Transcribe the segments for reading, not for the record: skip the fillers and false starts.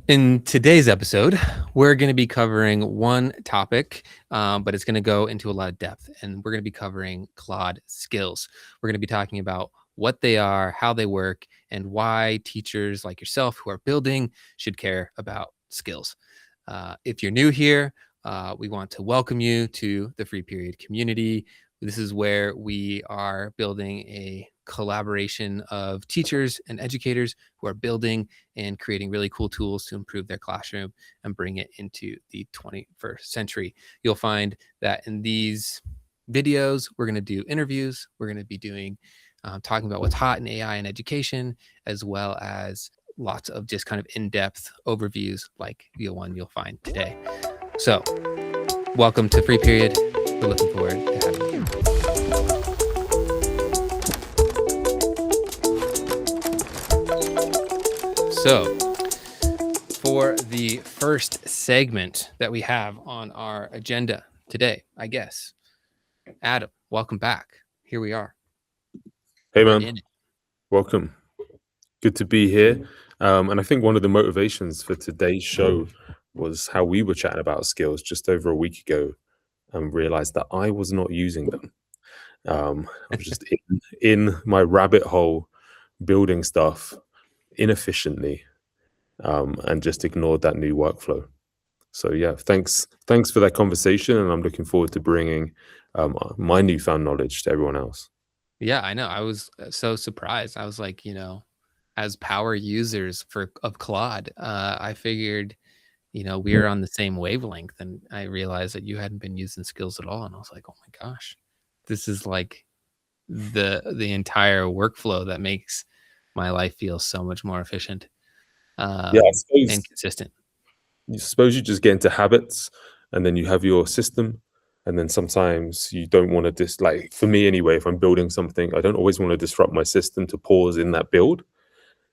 In today's episode, we're going to be covering one topic, but it's going to go into a lot of depth. And we're going to be covering Claude Skills. We're going to be talking about what they are, how they work, and why teachers like yourself who are building should care about skills. If you're new here, we want to welcome you to the Free Period community. This is where we are building a collaboration of teachers and educators who are building and creating really cool tools to improve their classroom and bring it into the 21st century. You'll find that in these videos, we're going to do interviews. We're going to be doing talking about what's hot in AI and education, as well as lots of just kind of in-depth overviews like the one you'll find today. So welcome to Free Period. We're looking forward to having you. So for the first segment that we have on our agenda today, I guess, Adam, welcome back. Here we are. Hey, We're man. in it. Welcome. Good to be here. And I think one of the motivations for today's show was how we were chatting about skills just over a week ago and realized that I was not using them. I was just in my rabbit hole building stuff inefficiently and just ignored that new workflow. So yeah, thanks for that conversation. And I'm looking forward to bringing my newfound knowledge to everyone else. Yeah, I know. I was so surprised. I was like, as power users of Claude, I figured, we're on the same wavelength, and I realized that you hadn't been using skills at all. And I was like, oh my gosh, this is like the entire workflow that makes my life feel so much more efficient Yeah, and consistent. suppose you just get into habits and then you have your system, and then sometimes you don't want to like for me anyway, if I'm building something, I don't always want to disrupt my system to pause in that build,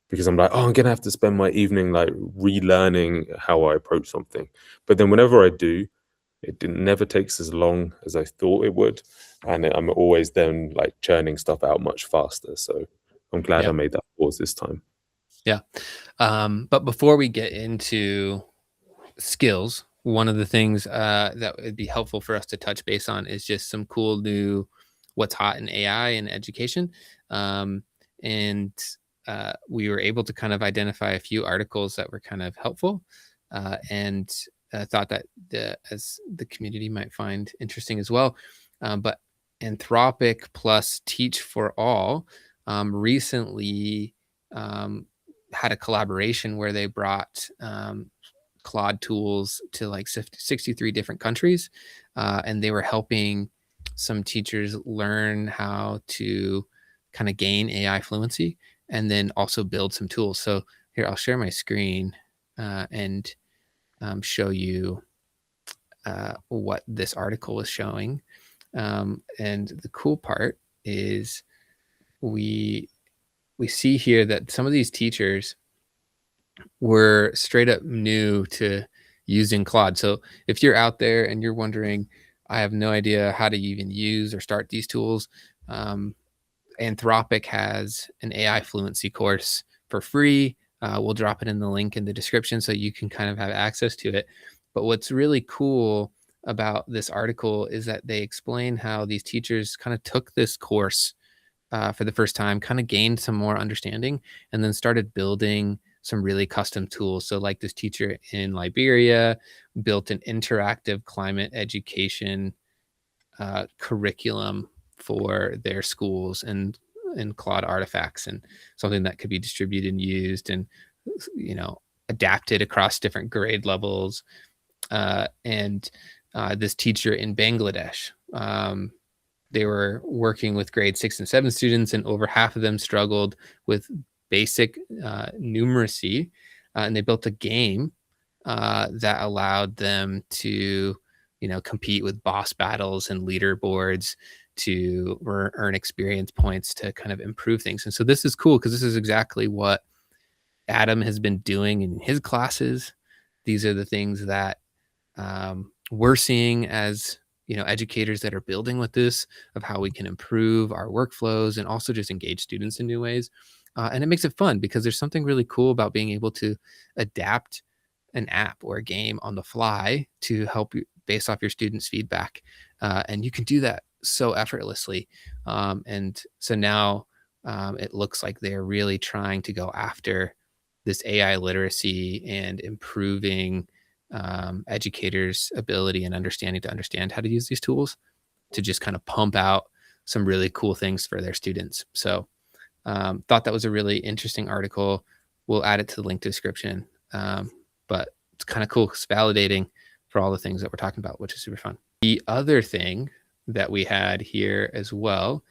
because I'm like, oh, I'm gonna have to spend my evening like relearning how I approach something. But then whenever I do, never takes as long as I thought it would, and I'm always then like churning stuff out much faster. So I'm glad Yeah. I made that pause this time. Yeah. But before we get into skills, one of the things that would be helpful for us to touch base on is just some cool new what's hot in AI and education. And we were able to kind of identify a few articles that were kind of helpful and thought that as the community might find interesting as well. But Anthropic plus Teach For All recently had a collaboration where they brought Claude tools to like 63 different countries. And they were helping some teachers learn how to kind of gain AI fluency and then also build some tools. So here, I'll share my screen and show you what this article is showing. And the cool part is we see here that some of these teachers were straight up new to using Claude. So if you're out there and you're wondering, I have no idea how to even use or start these tools, Anthropic has an AI fluency course for free. We'll drop it in the link in the description so you can kind of have access to it. But what's really cool about this article is that they explain how these teachers kind of took this course for the first time, kind of gained some more understanding, and then started building some really custom tools. So like this teacher in Liberia built an interactive climate education curriculum for their schools and Claude artifacts, and something that could be distributed and used and adapted across different grade levels. And this teacher in Bangladesh, they were working with grade 6 and 7 students, and over half of them struggled with basic numeracy, and they built a game that allowed them to compete with boss battles and leaderboards to earn experience points to kind of improve things. And so this is cool because this is exactly what Adam has been doing in his classes. These are the things that we're seeing as educators that are building with this, of how we can improve our workflows and also just engage students in new ways. And it makes it fun because there's something really cool about being able to adapt an app or a game on the fly to help you based off your students' feedback. And you can do that so effortlessly. And so now it looks like they're really trying to go after this AI literacy and improving educators' ability and understanding to understand how to use these tools to just kind of pump out some really cool things for their students. So thought that was a really interesting article. We'll add it to the link description. But it's kind of cool. It's validating for all the things that we're talking about, which is super fun. The other thing that we had here as well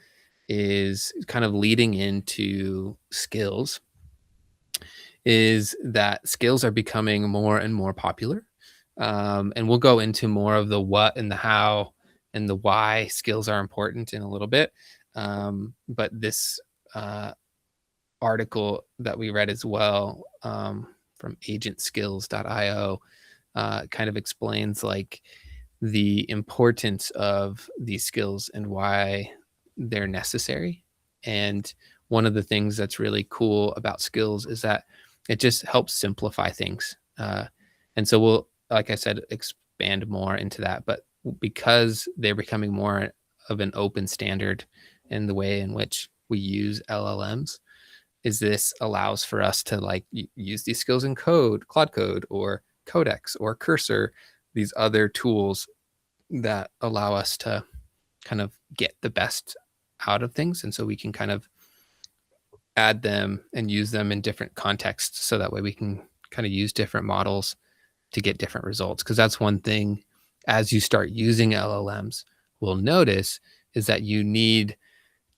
is kind of leading into skills, is that skills are becoming more and more popular. And we'll go into more of the what and the how and the why skills are important in a little bit. But this article that we read as well, from agentskills.io, kind of explains like the importance of these skills and why they're necessary. And one of the things that's really cool about skills is that it just helps simplify things. And so we'll, like I said, expand more into that. But because they're becoming more of an open standard in the way in which we use LLMs, is this allows for us to like use these skills in code, Claude Code or Codex or Cursor, these other tools that allow us to kind of get the best out of things. And so we can kind of add them and use them in different contexts. So that way we can kind of use different models to get different results. Because that's one thing as you start using LLMs, we'll notice is that you need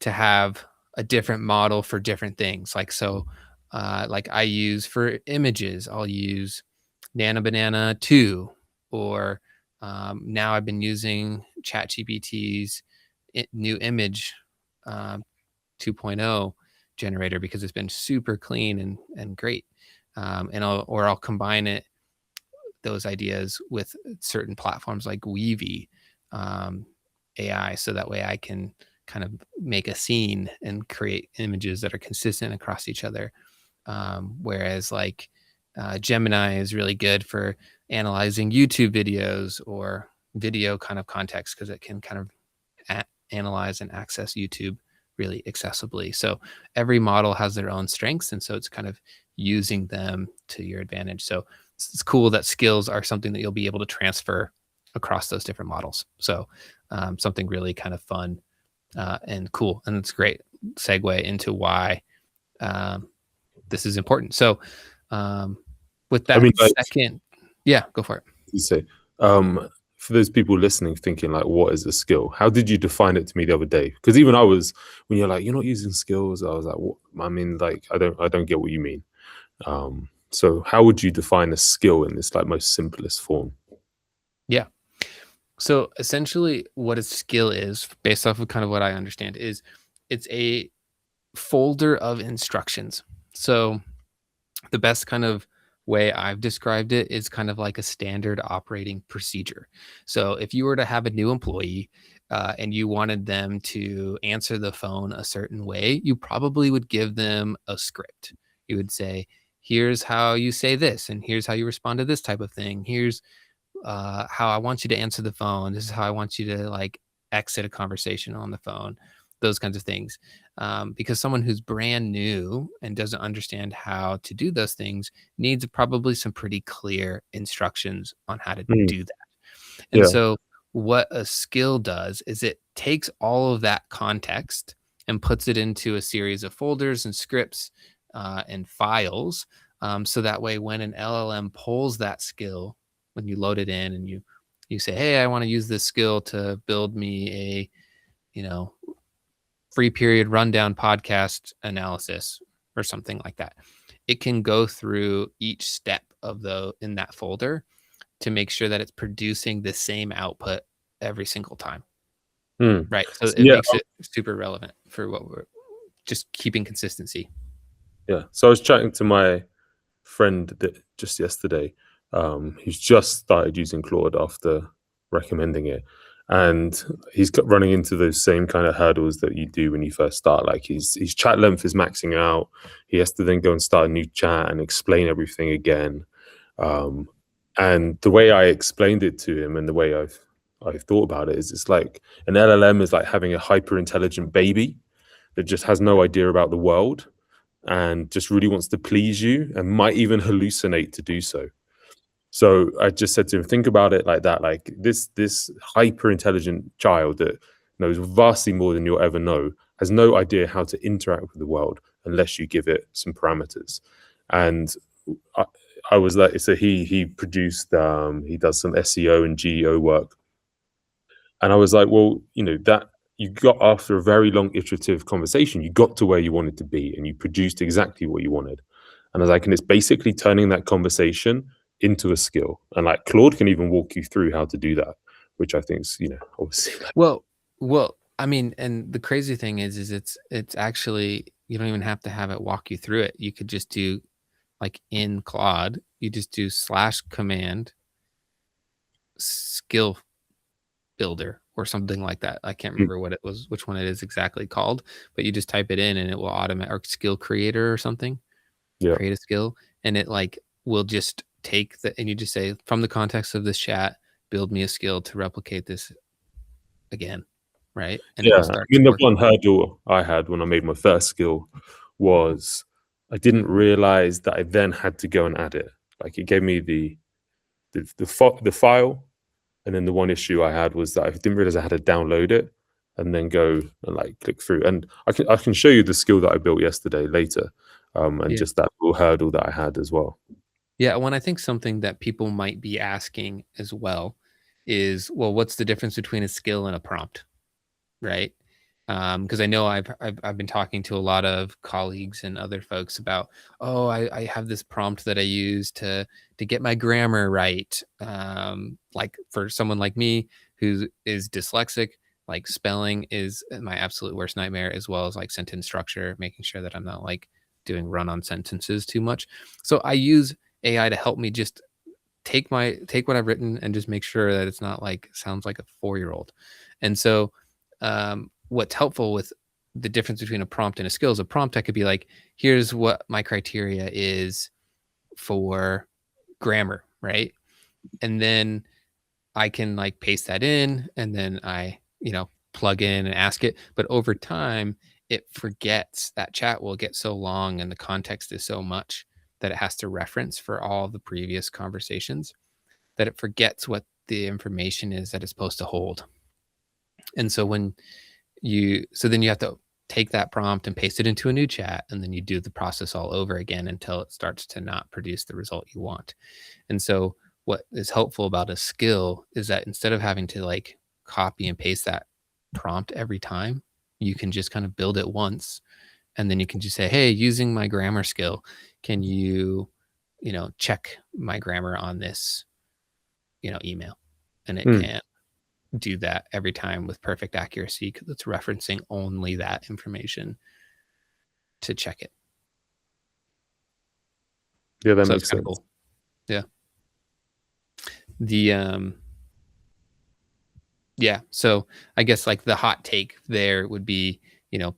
to have a different model for different things. Like, so like I use for images, I'll use Nano Banana 2, or now I've been using ChatGPT's new image 2.0 generator because it's been super clean and great. And I'll combine those ideas with certain platforms like Weavy AI, so that way I can kind of make a scene and create images that are consistent across each other. Whereas like Gemini is really good for analyzing YouTube videos or video kind of context because it can kind of analyze and access YouTube really accessibly. So every model has their own strengths, and so it's kind of using them to your advantage. So it's cool that skills are something that you'll be able to transfer across those different models. So something really kind of fun and cool, and it's a great segue into why this is important. So with that like, second, yeah, go for it. you say, for those people listening, thinking like, what is a skill? How did you define it to me the other day? Because even I was, when you're like, you're not using skills, I was like, what? I mean, like, I don't get what you mean. So how would you define a skill in this like most simplest form? Yeah. So essentially what a skill is, based off of kind of what I understand, is it's a folder of instructions. So the best kind of way I've described it is kind of like a standard operating procedure. So if you were to have a new employee and you wanted them to answer the phone a certain way, you probably would give them a script. You would say, here's how you say this, and here's how you respond to this type of thing. Here's how I want you to answer the phone. This is how I want you to like exit a conversation on the phone, those kinds of things. Because someone who's brand new and doesn't understand how to do those things needs probably some pretty clear instructions on how to Mm, do that. And yeah. so what a skill does is it takes all of that context and puts it into a series of folders and scripts and files. So that way, when an LLM pulls that skill, when you load it in and you say, hey, I want to use this skill to build me a free period rundown podcast analysis or something like that, it can go through each step of in that folder to make sure that it's producing the same output every single time. Mm. Right. So So, it makes it super relevant for what we're just keeping consistency. yeah. So I was chatting to my friend that just yesterday, who's just started using Claude after recommending it. And he's running into those same kind of hurdles that you do when you first start. Like his chat length is maxing out. He has to then go and start a new chat and explain everything again. Um, and the way I explained it to him and the way I've thought about it is it's like an LLM is like having a hyper intelligent baby that just has no idea about the world and just really wants to please you and might even hallucinate to do so. So I just said to him, think about it like that, like this hyper intelligent child that knows vastly more than you'll ever know has no idea how to interact with the world unless you give it some parameters. And I, I was like, so he produced he does some SEO and GEO work, and I was like, well, that you got after a very long iterative conversation, you got to where you wanted to be and you produced exactly what you wanted. And I was like, and it's basically turning that conversation into a skill. And like Claude can even walk you through how to do that, which I think is, obviously like, Well, I mean, and the crazy thing is it's actually you don't even have to have it walk you through it. You could just do like in Claude, you just do slash command skill builder or something like that. I can't mm, remember what it was, which one it is exactly called, but you just type it in and it will automate or skill creator or something, yeah. create a skill, and it like will just take the and you just say from the context of this chat, build me a skill to replicate this again, right? And it will Yeah. I start mean, the working. one hurdle I had when I made my first skill was I didn't realize that I then had to go and add it. Like it gave me the file. And then the one issue I had was that I didn't realize I had to download it and then go and like click through. And I can show you the skill that I built yesterday later, and Yeah. just that little hurdle that I had as well. Yeah, when I think something that people might be asking as well is, well, what's the difference between a skill and a prompt, right? Because I know I've been talking to a lot of colleagues and other folks about, oh, I have this prompt that I use to get my grammar right. Like for someone like me who is dyslexic, like spelling is my absolute worst nightmare, as well as like sentence structure, making sure that I'm not like doing run-on sentences too much. So I use AI to help me just take what I've written and just make sure that it's not like sounds like a 4-year-old. And so what's helpful with the difference between a prompt and a skill is a prompt I could be like, here's what my criteria is for grammar, right? And then I can like paste that in and then plug in and ask it. But over time, it forgets that chat will get so long and the context is so much that it has to reference for all the previous conversations that it forgets what the information is that it's supposed to hold. And so then you have to take that prompt and paste it into a new chat and then you do the process all over again until it starts to not produce the result you want. And so what is helpful about a skill is that instead of having to like copy and paste that prompt every time, you can just kind of build it once and then you can just say, "Hey, using my grammar skill, can you check my grammar on this, email?" And it Mm. can do that every time with perfect accuracy because it's referencing only that information to check it. Yeah, that So it's makes kind of sense. cool. Yeah. The Yeah. So I guess like the hot take there would be,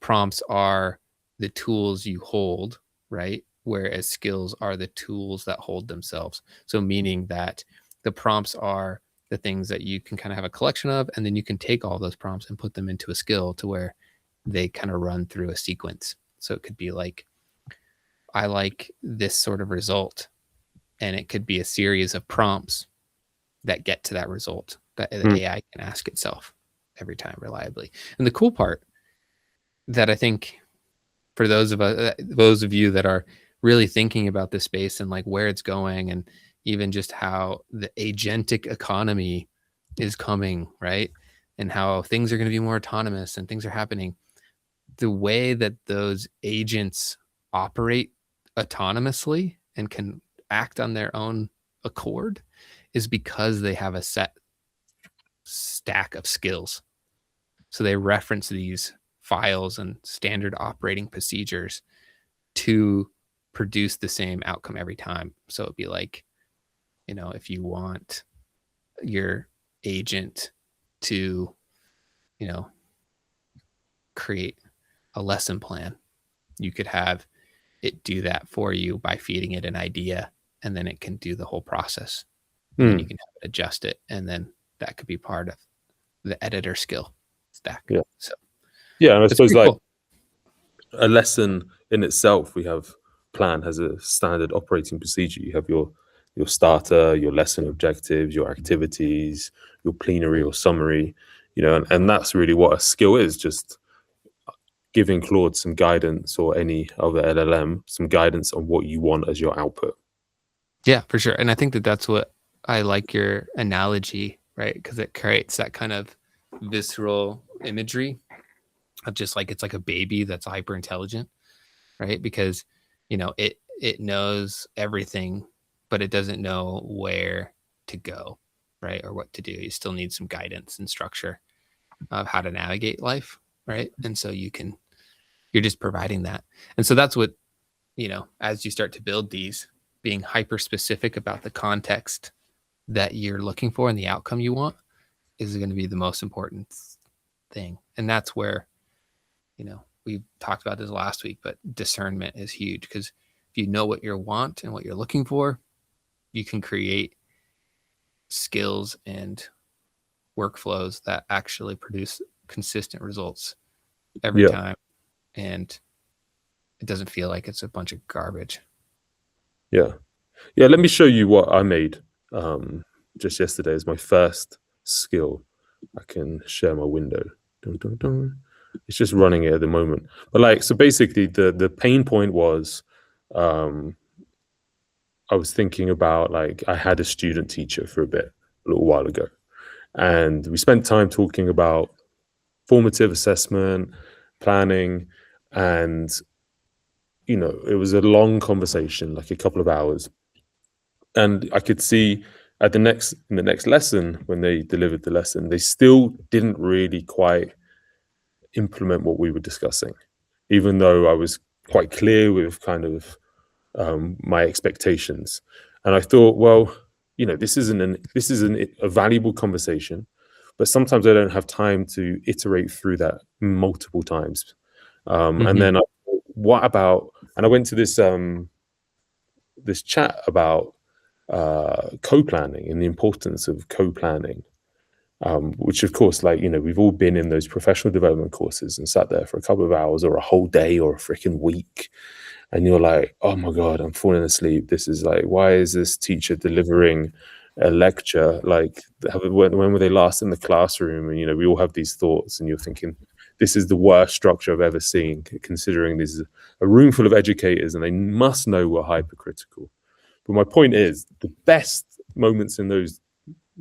prompts are the tools you hold, right? Whereas skills are the tools that hold themselves. So meaning that the prompts are the things that you can kind of have a collection of, and then you can take all those prompts and put them into a skill to where they kind of run through a sequence. So it could be like, I like this sort of result. And it could be a series of prompts that get to that result that the Mm. AI can ask itself every time reliably. And the cool part that I think for those of you that are really thinking about this space and like where it's going, and even just how the agentic economy is coming, right? And how things are going to be more autonomous and things are happening. The way that those agents operate autonomously and can act on their own accord is because they have a set stack of skills. So they reference these files and standard operating procedures to produce the same outcome every time. So it'd be like, if you want your agent to, you know, create a lesson plan, you could have it do that for you by feeding it an idea and then it can do the whole process, and then you Mm, can adjust it, and then that could be part of the editor skill stack. yeah. So Yeah, and I it's suppose pretty like cool. a lesson in itself, we have plan has a standard operating procedure. You have your starter, your lesson objectives, your activities, your plenary or summary, and that's really what a skill is, just giving Claude some guidance or any other LLM some guidance on what you want as your output. Yeah, for sure. And I think that that's what I like your analogy, right? Because it creates that kind of visceral imagery of just like it's like a baby that's hyper intelligent, right? Because it knows everything, but it doesn't know where to go, right? Or what to do. You still need some guidance and structure of how to navigate life, right? And so you're just providing that. And so that's what, as you start to build these, being hyper specific about the context that you're looking for and the outcome you want is going to be the most important thing. And that's where, we talked about this last week, but discernment is huge, because if you know what you want and what you're looking for, you can create skills and workflows that actually produce consistent results every Yeah, time. And it doesn't feel like it's a bunch of garbage. yeah, yeah. Let me show you what I made um, just yesterday as my first skill. I can share my window. Dun, dun, dun. It's just running it at the moment. But like, so basically, the pain point was, um, I was thinking about like I had a student teacher for a little while ago, and we spent time talking about formative assessment, planning, and it was a long conversation, like a couple of hours, and I could see in the next lesson when they delivered the lesson, they still didn't really quite implement what we were discussing, even though I was quite clear with kind of my expectations. And I thought, well, this isn't a valuable conversation, but sometimes I don't have time to iterate through that multiple times. And Mm-hmm. then what about? And I went to this chat about co-planning and the importance of co-planning, which of course, like, we've all been in those professional development courses and sat there for a couple of hours or a whole day or a freaking week. And you're like, oh my God, I'm falling asleep. This is like, why is this teacher delivering a lecture? Like, when were they last in the classroom? And, we all have these thoughts, and you're thinking, this is the worst structure I've ever seen, considering this is a room full of educators and they must know we're hypercritical. But my point is, the best moments in those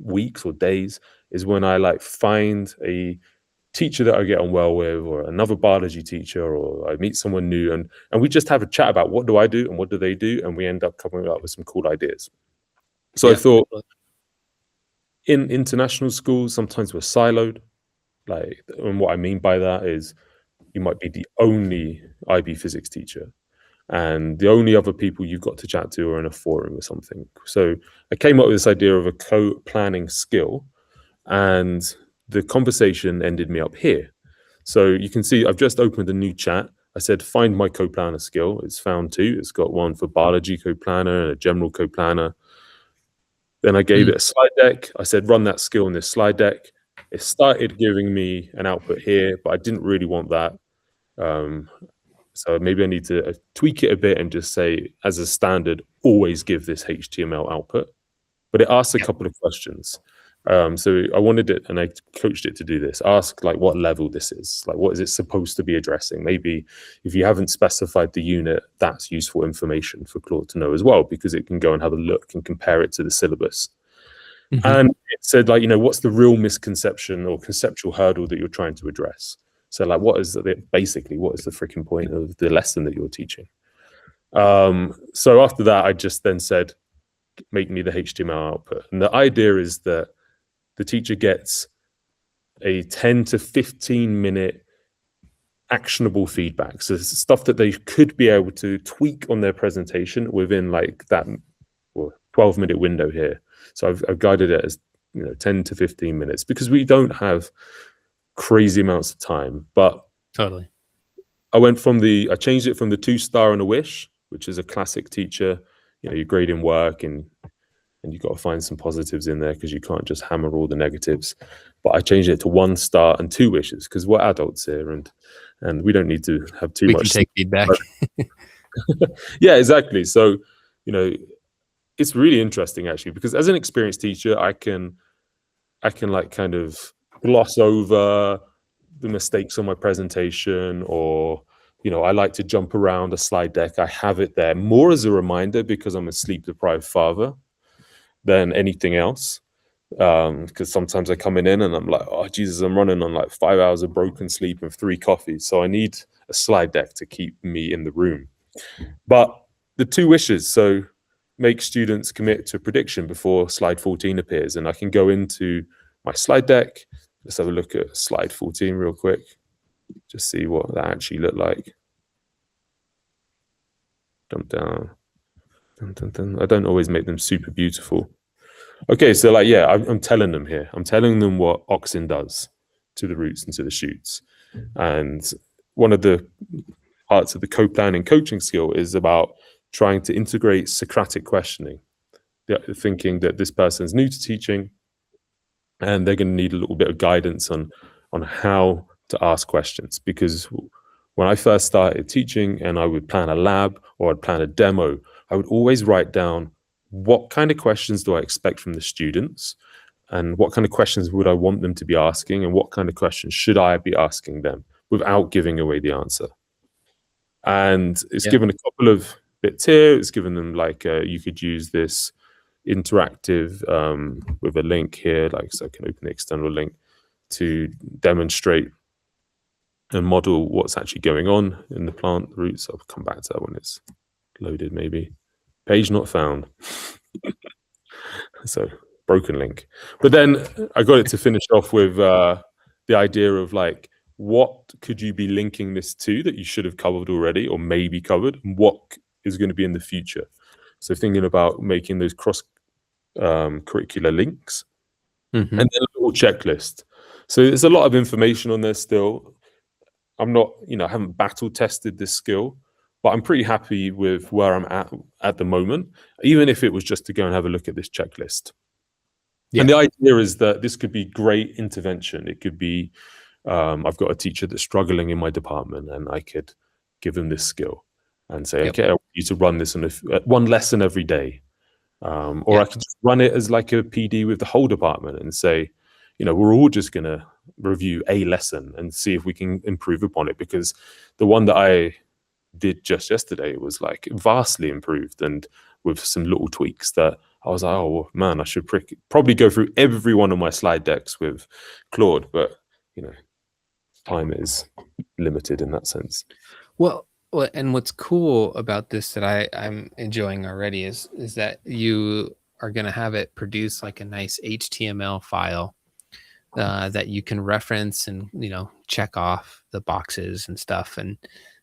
weeks or days is when I like find a teacher that I get on well with, or another biology teacher, or I meet someone new, and we just have a chat about what do I do and what do they do, and we end up coming up with some cool ideas. So I Yeah. thought, in international schools, sometimes we're siloed. Like, and what I mean by that is you might be the only IB physics teacher, and the only other people you've got to chat to are in a forum or something. So I came up with this idea of a co-planning skill, and the conversation ended me up here. So you can see I've just opened a new chat. I said, find my co-planner skill. It's found two. It's got one for biology co-planner and a general co-planner. Then I gave Mm. it a slide deck. I said, run that skill in this slide deck. It started giving me an output here, but I didn't really want that. Um, so maybe I need to tweak it a bit and just say, as a standard, always give this HTML output. But it asks a Yeah. couple of questions. So I wanted it, and I coached it to do this. Ask like what level this is, like what is it supposed to be addressing. Maybe if you haven't specified the unit, that's useful information for Claude to know as well, because it can go and have a look and compare it to the syllabus. Mm-hmm. And it said, like, what's the real misconception or conceptual hurdle that you're trying to address? So like, what is the freaking point of the lesson that you're teaching? So after that, I just then said, make me the HTML output. And the idea is that the teacher gets a 10 to 15 minute actionable feedback. So it's stuff that they could be able to tweak on their presentation within like that 12-minute window here. So I've guided it as 10 to 15 minutes, because we don't have crazy amounts of time. But Totally. I changed it from the 2-star and a wish, which is a classic teacher you're grading work, and you've got to find some positives in there because you can't just hammer all the negatives. But I changed it to 1 star and 2 wishes because we're adults here, and we don't need to have too We can much. take feedback. Yeah, exactly. So, you know, it's really interesting actually because as an experienced teacher, I can like kind of gloss over the mistakes on my presentation, or I like to jump around a slide deck. I have it there more as a reminder because I'm a sleep deprived father than anything else. Because sometimes I come in and I'm like, oh Jesus, I'm running on like 5 hours of broken sleep and 3 coffees, so I need a slide deck to keep me in the room. But the 2 wishes, so make students commit to a prediction before slide 14 appears, and I can go into my slide deck. Let's have a look at slide 14 real quick, just see what that actually looked like. Jump down. Dun, dun, dun. I don't always make them super beautiful. Okay, so like, yeah, I'm telling them here. I'm telling them what oxen does to the roots and to the shoots. And one of the parts of the co-planning coaching skill is about trying to integrate Socratic questioning, thinking that this person's new to teaching and they're going to need a little bit of guidance on how to ask questions. Because when I first started teaching and I would plan a lab or I'd plan a demo, I would always write down what kind of questions do I expect from the students, and what kind of questions would I want them to be asking, and what kind of questions should I be asking them without giving away the answer. And it's Yeah. given a couple of bits here. It's given them like you could use this interactive with a link here, like so I can open the external link to demonstrate and model what's actually going on in the plant roots. I'll come back to that when it's loaded, maybe. Page not found. So broken link. But then I got it to finish off with the idea of like, what could you be linking this to that you should have covered already or maybe covered, and what is going to be in the future? So thinking about making those cross curricular links, and then a little checklist. So there's a lot of information on there still. I'm not, I haven't battle tested this skill, but I'm pretty happy with where I'm at the moment, even if it was just to go and have a look at this checklist. Yeah. And the idea is that this could be great intervention. It could be, I've got a teacher that's struggling in my department, and I could give them this skill and say, okay, I want you to run this on one lesson every day. Or I could just run it as like a PD with the whole department and say, we're all just going to review a lesson and see if we can improve upon it, because the one that I did just yesterday was like vastly improved, and with some little tweaks that I was like, oh man, I should probably go through every one of my slide decks with Claude, but time is limited in that sense. Well, and what's cool about this that I'm enjoying already is that you are going to have it produce like a nice HTML file that you can reference and check off the boxes and stuff. And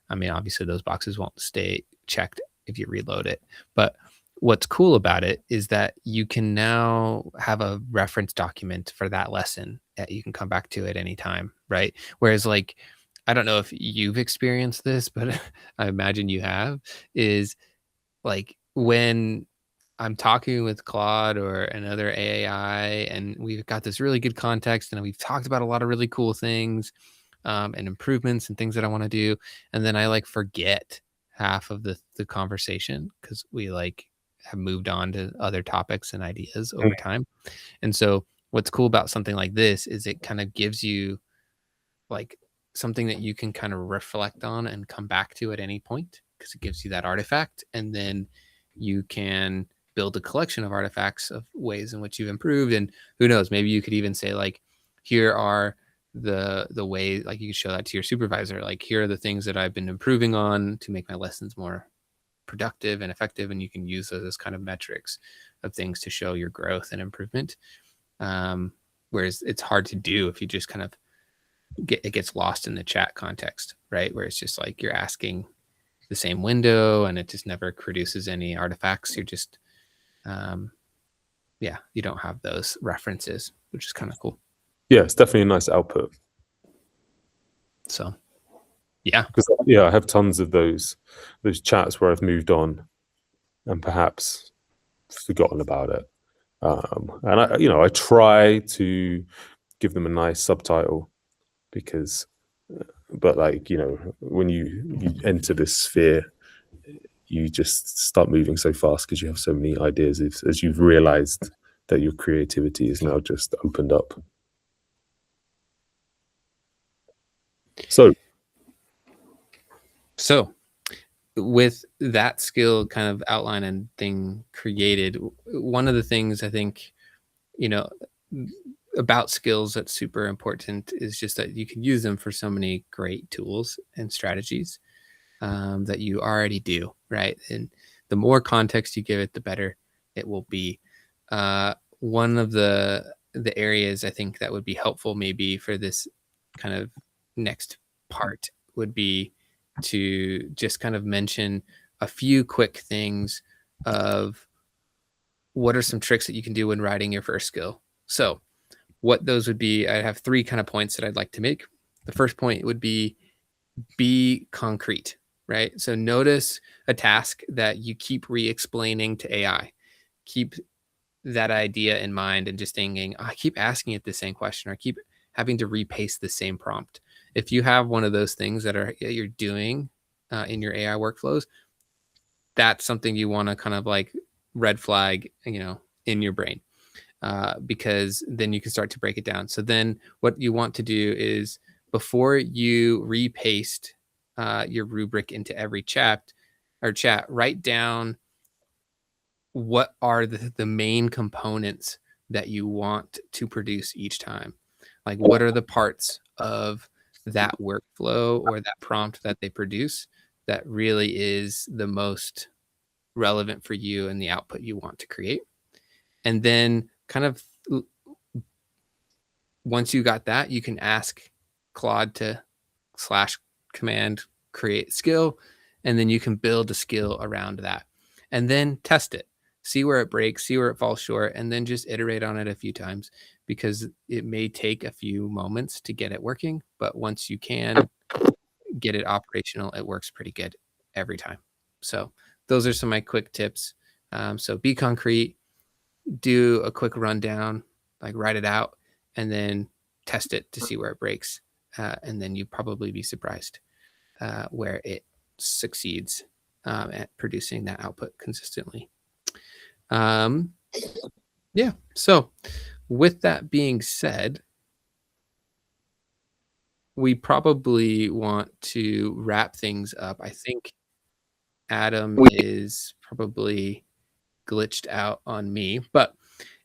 I mean, obviously those boxes won't stay checked if you reload it, but what's cool about it is that you can now have a reference document for that lesson that you can come back to at any time, right? Whereas like, I don't know if you've experienced this, but I imagine you have, is like when I'm talking with Claude or another AI and we've got this really good context and we've talked about a lot of really cool things and improvements and things that I want to do. And then I like forget half of the conversation because we like have moved on to other topics and ideas over time. And so what's cool about something like this is it kind of gives you like something that you can kind of reflect on and come back to at any point, because it gives you that artifact, and then you can build a collection of artifacts of ways in which you've improved. And who knows, maybe you could even say like, here are the way, like you could show that to your supervisor, like here are the things that I've been improving on to make my lessons more productive and effective, and you can use those as kind of metrics of things to show your growth and improvement. Whereas it's hard to do if you just kind of it gets lost in the chat context, right? Where it's just like you're asking the same window and it just never produces any artifacts. You're just, you don't have those references, which is kind of cool. Yeah, it's definitely a nice output. So, yeah. Because I have tons of those chats where I've moved on and perhaps forgotten about it. And I try to give them a nice subtitle because, but like, when you enter this sphere, you just start moving so fast because you have so many ideas as you've realized that your creativity is now just opened up. So, So with that skill kind of outline and thing created, one of the things I think, you know, about skills that's super important is just that you can use them for so many great tools and strategies that you already do, right? And the more context you give it, the better it will be. One of the areas I think that would be helpful maybe for this kind of next part would be to just kind of mention a few quick things of what are some tricks that you can do when writing your first skill. So what those would be, I have three kind of points that I'd like to make. The first point would be concrete, right? So notice a task that you keep re-explaining to AI. Keep that idea in mind and just thinking, I keep asking it the same question or I keep having to repaste the same prompt. If you have one of those things that you're doing in your AI workflows, that's something you want to kind of like red flag, in your brain. Because then you can start to break it down. So then what you want to do is before you repaste your rubric into every chat, write down what are the main components that you want to produce each time. Like what are the parts of that workflow or that prompt that they produce that really is the most relevant for you and the output you want to create. And then kind of once you got that, you can ask Claude to slash command create skill, and then you can build a skill around that. And then test it, see where it breaks, see where it falls short, and then just iterate on it a few times because it may take a few moments to get it working. But once you can get it operational, it works pretty good every time. So those are some of my quick tips. So be concrete, do a quick rundown, like write it out, and then test it to see where it breaks. And then you probably be surprised where it succeeds at producing that output consistently. Yeah. So with that being said, we probably want to wrap things up. I think Adam is probably glitched out on me, but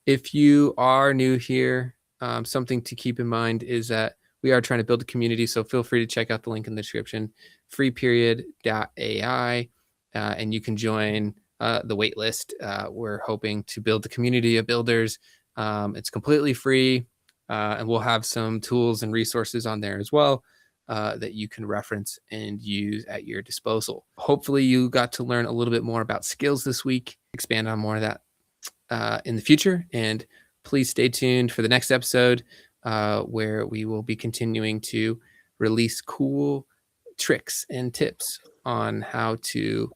if you are new here, something to keep in mind is that we are trying to build a community. So feel free to check out the link in the description, freeperiod.ai, and you can join the wait list. We're hoping to build a community of builders. It's completely free, and we'll have some tools and resources on there as well that you can reference and use at your disposal. Hopefully you got to learn a little bit more about skills this week, expand on more of that in the future. And please stay tuned for the next episode where we will be continuing to release cool tricks and tips on how to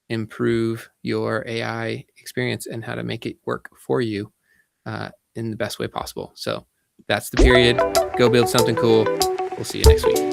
improve your AI experience and how to make it work for you in the best way possible. So that's the period. Go build something cool. We'll see you next week.